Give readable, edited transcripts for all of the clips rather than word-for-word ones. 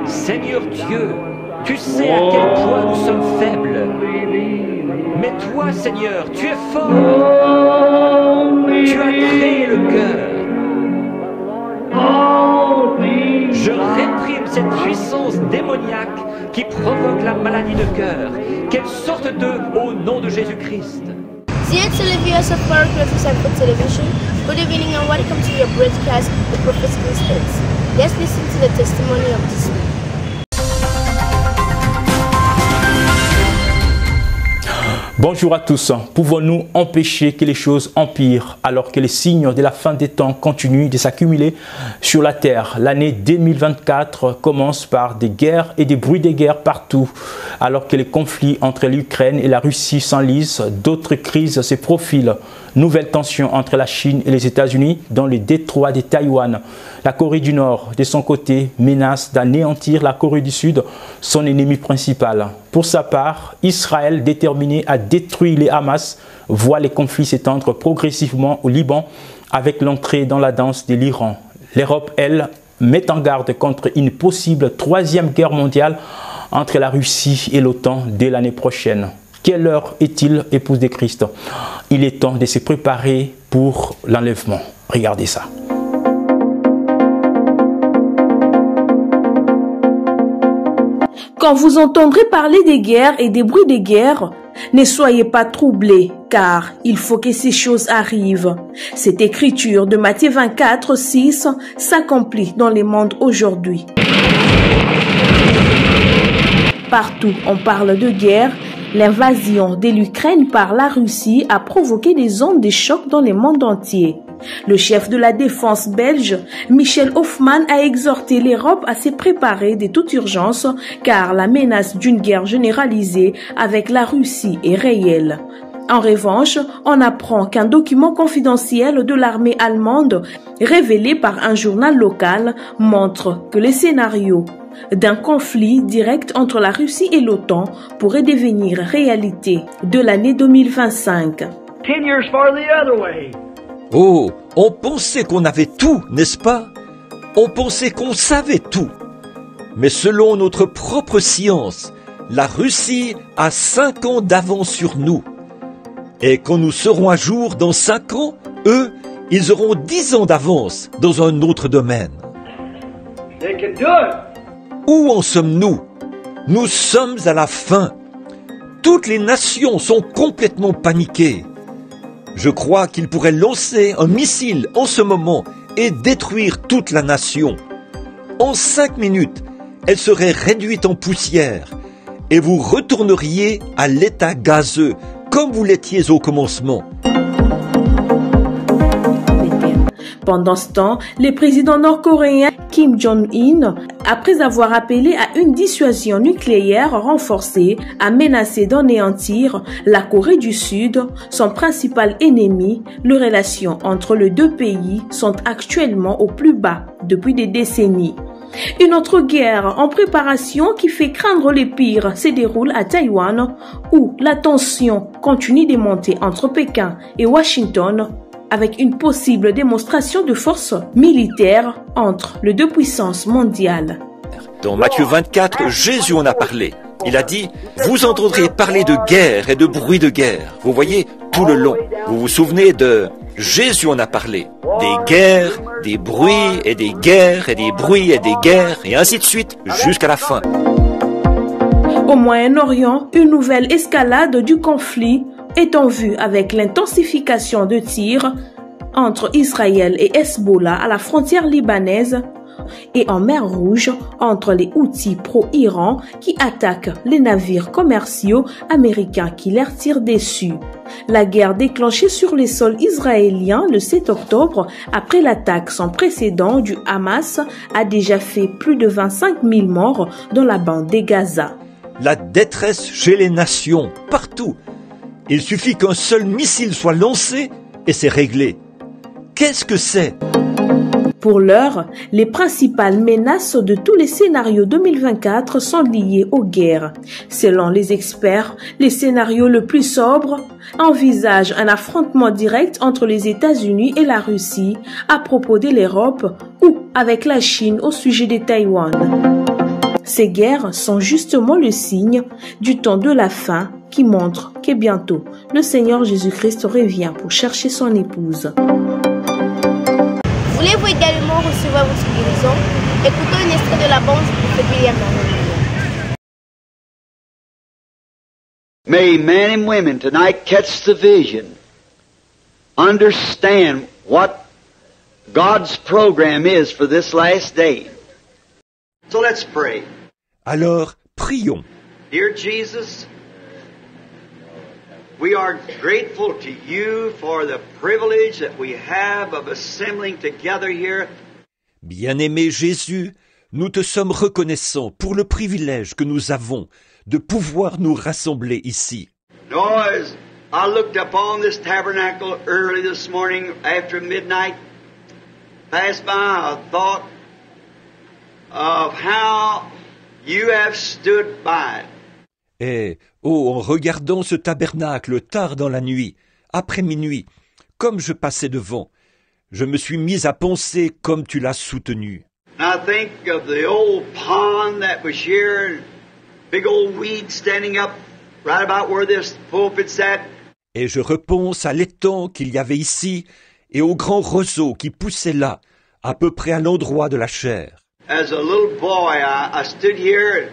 Seigneur Dieu, tu sais à quel point nous sommes faibles. Mais toi, Seigneur, tu es fort. Tu as créé le cœur. Je réprime cette puissance démoniaque qui provoque la maladie de cœur. Qu'elle sorte d'eux au nom de Jésus-Christ. Dear televiewers of Paragraph Cycle Television, good evening and welcome to your broadcast, The Prophet's Instance. Let's listen to the testimony of this week. Bonjour à tous. Pouvons-nous empêcher que les choses empirent alors que les signes de la fin des temps continuent de s'accumuler sur la terre? L'année 2024 commence par des guerres et des bruits de guerre partout. Alors que les conflits entre l'Ukraine et la Russie s'enlisent, d'autres crises se profilent. Nouvelles tensions entre la Chine et les États-Unis dans le détroit de Taïwan. La Corée du Nord, de son côté, menace d'anéantir la Corée du Sud, son ennemi principal. Pour sa part, Israël, déterminé à détruire les Hamas, voit les conflits s'étendre progressivement au Liban avec l'entrée dans la danse de l'Iran. L'Europe, elle, met en garde contre une possible troisième guerre mondiale entre la Russie et l'OTAN dès l'année prochaine. Quelle heure est-il, épouse de Christ? Il est temps de se préparer pour l'enlèvement. Regardez ça. Quand vous entendrez parler des guerres et des bruits des guerres, ne soyez pas troublés, car il faut que ces choses arrivent. Cette écriture de Matthieu 24, 6 s'accomplit dans le monde aujourd'hui. Partout, on parle de guerre. L'invasion de l'Ukraine par la Russie a provoqué des ondes de choc dans le monde entier. Le chef de la défense belge, Michel Hoffman, a exhorté l'Europe à se préparer de toute urgence car la menace d'une guerre généralisée avec la Russie est réelle. En revanche, on apprend qu'un document confidentiel de l'armée allemande, révélé par un journal local, montre que le scénario d'un conflit direct entre la Russie et l'OTAN pourrait devenir réalité de l'année 2025. Oh, on pensait qu'on avait tout, n'est-ce pas? On pensait qu'on savait tout. Mais selon notre propre science, la Russie a 5 ans d'avance sur nous. Et quand nous serons à jour dans 5 ans, eux, ils auront 10 ans d'avance dans un autre domaine. Où en sommes-nous? Nous sommes à la fin. Toutes les nations sont complètement paniquées. Je crois qu'ils pourraient lancer un missile en ce moment et détruire toute la nation. En 5 minutes, elle serait réduite en poussière et vous retourneriez à l'état gazeux comme vous l'étiez au commencement. Pendant ce temps, le président nord-coréen Kim Jong-un, après avoir appelé à une dissuasion nucléaire renforcée, a menacé d'anéantir la Corée du Sud, son principal ennemi. Les relations entre les deux pays sont actuellement au plus bas depuis des décennies. Une autre guerre en préparation qui fait craindre le pire se déroule à Taïwan, où la tension continue de monter entre Pékin et Washington, avec une possible démonstration de force militaire entre les deux puissances mondiales. Dans Matthieu 24, Jésus en a parlé. Il a dit, vous entendrez parler de guerre et de bruit de guerre. Vous voyez, tout le long. Vous vous souvenez de Jésus en a parlé. Des guerres, des bruits et des guerres et des bruits et des guerres et ainsi de suite jusqu'à la fin. Au Moyen-Orient, une nouvelle escalade du conflit est en vue avec l'intensification de tirs entre Israël et Hezbollah à la frontière libanaise et en mer Rouge entre les Houthis pro-Iran qui attaquent les navires commerciaux américains qui leur tirent dessus. La guerre déclenchée sur les sols israéliens le 7 octobre après l'attaque sans précédent du Hamas a déjà fait plus de 25 000 morts dans la bande de Gaza. La détresse chez les nations, partout. Il suffit qu'un seul missile soit lancé et c'est réglé. Qu'est-ce que c'est? Pour l'heure, les principales menaces de tous les scénarios 2024 sont liées aux guerres. Selon les experts, les scénarios le plus sobres envisagent un affrontement direct entre les États-Unis et la Russie à propos de l'Europe ou avec la Chine au sujet de Taïwan. Ces guerres sont justement le signe du temps de la fin qui montre que bientôt le Seigneur Jésus-Christ revient pour chercher son épouse. Voulez-vous également recevoir votre guérison? Écoutons un extrait de la bande de William Branham. May men and women tonight catch the vision, understand what God's program is for this last day. So let's pray. Alors, prions. Dear Jesus, we are grateful to you for the privilege that we have of assembling together here. Bien-aimé Jésus, nous te sommes reconnaissants pour le privilège que nous avons de pouvoir nous rassembler ici. Now, as I looked upon this tabernacle early this morning after midnight, passed by, I thought of how you have stood by it. Et, en regardant ce tabernacle tard dans la nuit, après minuit, comme je passais devant, je me suis mis à penser comme tu l'as soutenu. And I think of the old pond that was here, and big old weeds standing up right about where this pulpit's at. Et je repense à l'étang qu'il y avait ici et au grand roseau qui poussait là, à peu près à l'endroit de la chaire. As a little boy, I stood here.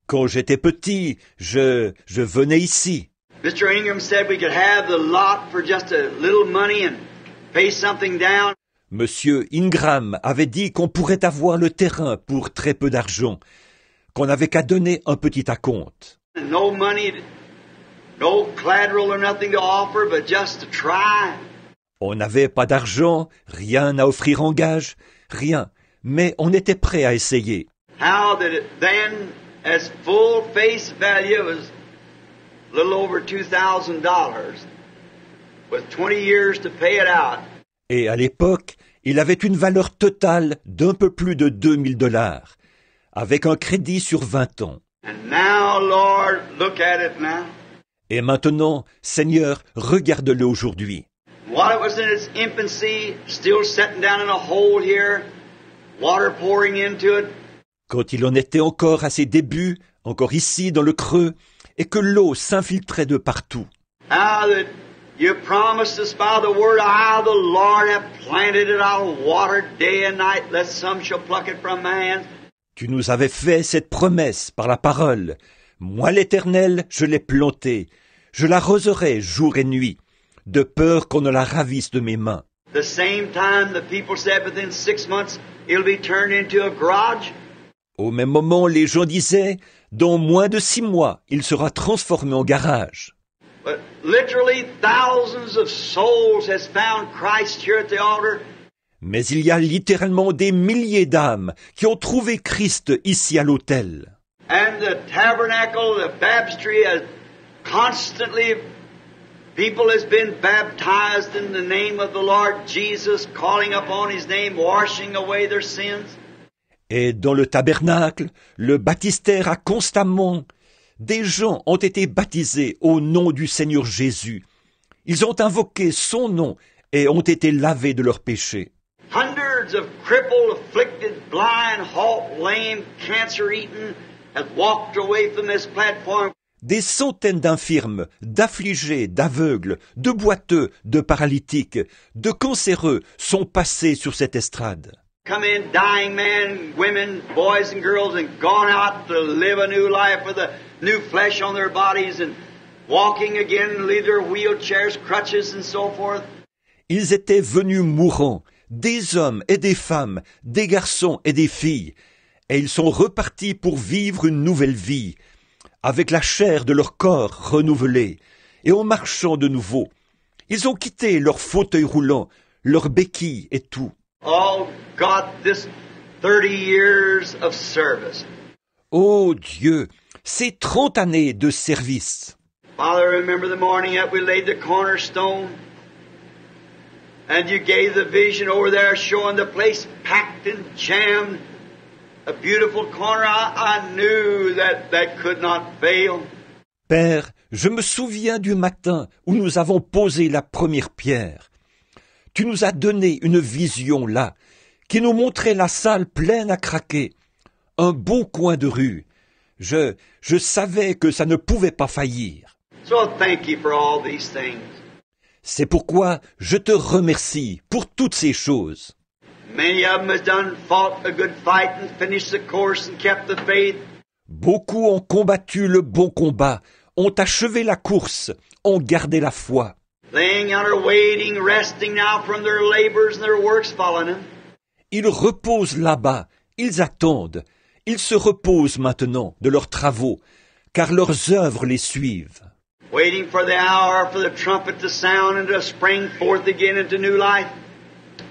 Quand j'étais petit, je venais ici. Mr. Ingram said we could have the lot for just a little money and pay something down. Monsieur Ingram avait dit qu'on pourrait avoir le terrain pour très peu d'argent, qu'on n'avait qu'à donner un petit acompte. No money, no collateral or nothing to offer, but just to try. On n'avait pas d'argent, rien à offrir en gage, rien, mais on était prêt à essayer. How that it then, as full face value, was a little over $2,000, with 20 years to pay it out. Et à l'époque, il avait une valeur totale d'un peu plus de $2,000, avec un crédit sur 20 ans. And now, Lord, look at it now. Et maintenant, Seigneur, regarde-le aujourd'hui. While it was in its infancy, still sitting down in a hole here, water pouring into it. Quand il en était encore à ses débuts, encore ici dans le creux, et que l'eau s'infiltrait de partout. How that you promised us by the word, I, the Lord, have planted it, I'll water it day and night, lest some shall pluck it from my hands. Tu nous avais fait cette promesse par la parole. Moi, l'Éternel, je l'ai plantée. Je l'arroserai jour et nuit, de peur qu'on ne la ravisse de mes mains. The same time the people said within 6 months it'll be turned into a garage. Au même moment, les gens disaient, dans moins de 6 mois, il sera transformé en garage. But literally thousands of souls has found Christ here at the altar. Mais il y a littéralement des milliers d'âmes qui ont trouvé Christ ici à l'autel. And the tabernacle, the baptistry, has constantly, people has been baptized in the name of the Lord Jesus, calling upon His name, washing away their sins. Et dans le tabernacle, le baptistère a constamment... Des gens ont été baptisés au nom du Seigneur Jésus. Ils ont invoqué son nom et ont été lavés de leurs péchés. Hundreds of crippled, afflicted, blind, halt, lame, cancer-eaten have walked away from this platform. Des centaines d'infirmes, d'affligés, d'aveugles, de boiteux, de paralytiques, de cancéreux sont passés sur cette estrade. Come in, dying men, women, boys and girls, and gone out to live a new life with a new flesh on their bodies and walking again, leave their wheelchairs, crutches, and so forth. Ils étaient venus mourants, des hommes et des femmes, des garçons et des filles, et ils sont repartis pour vivre une nouvelle vie, avec la chair de leur corps renouvelée, et en marchant de nouveau. Ils ont quitté leurs fauteuils roulants, leurs béquilles et tout. Oh God, this 30 years of service. Oh Dieu, ces 30 années de service. Father, remember the morning that we laid the cornerstone and you gave the vision over there showing the place packed and jammed. A beautiful corner. I knew that could not fail. Père, je me souviens du matin où nous avons posé la première pierre. Tu nous as donné une vision là, qui nous montrait la salle pleine à craquer. un bon coin de rue. Je savais que ça ne pouvait pas faillir. So thank you for all these things. C'est pourquoi je te remercie pour toutes ces choses. Many of them has fought a good fight and finished the course and kept the faith. Beaucoup ont combattu le bon combat, ont achevé la course, ont gardé la foi. Laying out or waiting, resting now from their labors and their works following them. Ils reposent là-bas, ils attendent, ils se reposent maintenant de leurs travaux, car leurs œuvres les suivent. Waiting for the hour for the trumpet to sound and to spring forth again into new life,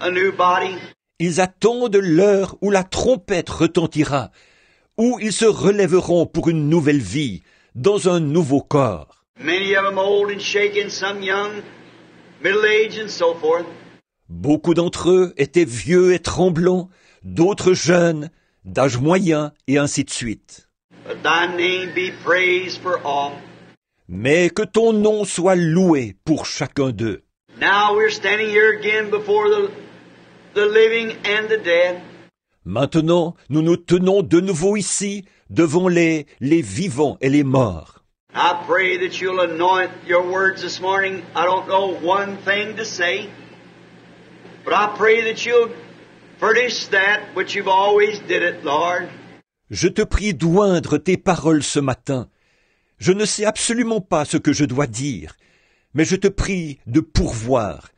a new body. Ils attendent l'heure où la trompette retentira, où ils se relèveront pour une nouvelle vie, dans un nouveau corps. Many of them old and shaken, some young, middle-aged and so forth. Beaucoup d'entre eux étaient vieux et tremblants, d'autres jeunes, d'âge moyen, et ainsi de suite. But thy name be praised for all. Mais que ton nom soit loué pour chacun d'eux. Now we're standing here again before the living and the dead. Maintenant, nous nous tenons de nouveau ici, devant les vivants et les morts. I pray that you'll anoint your words this morning. I don't know one thing to say, but I pray that you'll furnish that which you've always did it, Lord. Je te prie d'oindre tes paroles ce matin. Je ne sais absolument pas ce que je dois dire, mais je te prie de pourvoir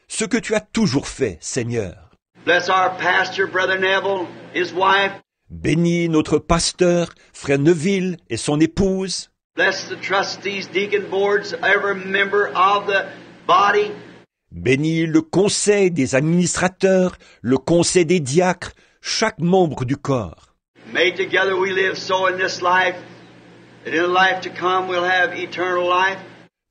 ce que tu as toujours fait, Seigneur. Bless our pastor, Brother Neville, his wife. Bénis notre pasteur, frère Neville, et son épouse. Bless the trustees, deacon boards, every member of the body. Bénis le conseil des administrateurs, le conseil des diacres, chaque membre du corps. May together we live so in this life, that in the life to come we'll have eternal life.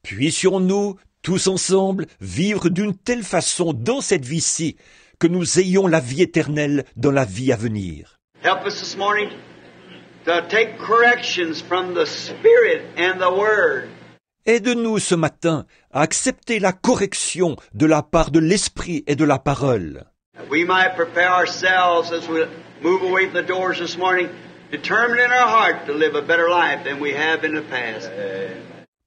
Puissions-nous, tous ensemble, vivre d'une telle façon dans cette vie-ci, que nous ayons la vie éternelle dans la vie à venir. Help us this morning to take corrections from the Spirit and the Word. Aide-nous ce matin à accepter la correction de la part de l'Esprit et de la parole. That we might prepare ourselves as we move away from the doors this morning, determined in our heart to live a better life than we have in the past.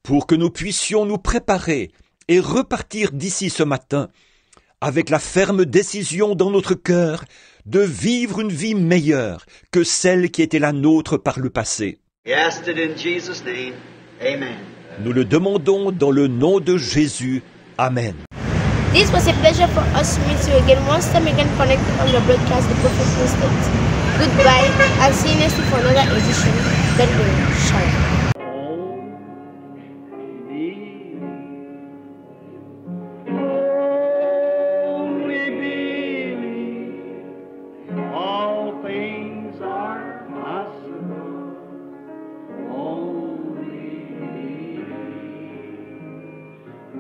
Pour que nous puissions nous préparer et repartir d'ici ce matin avec la ferme décision dans notre cœur de vivre une vie meilleure que celle qui était la nôtre par le passé. We asked it in Jesus' name. Amen. Nous le demandons dans le nom de Jésus. Amen. This was a pleasure for us to meet you again, once time again connected on the broadcast, The Prophet's Instinct. Goodbye, and see you next week for another edition. God willing. Shalom.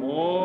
Oh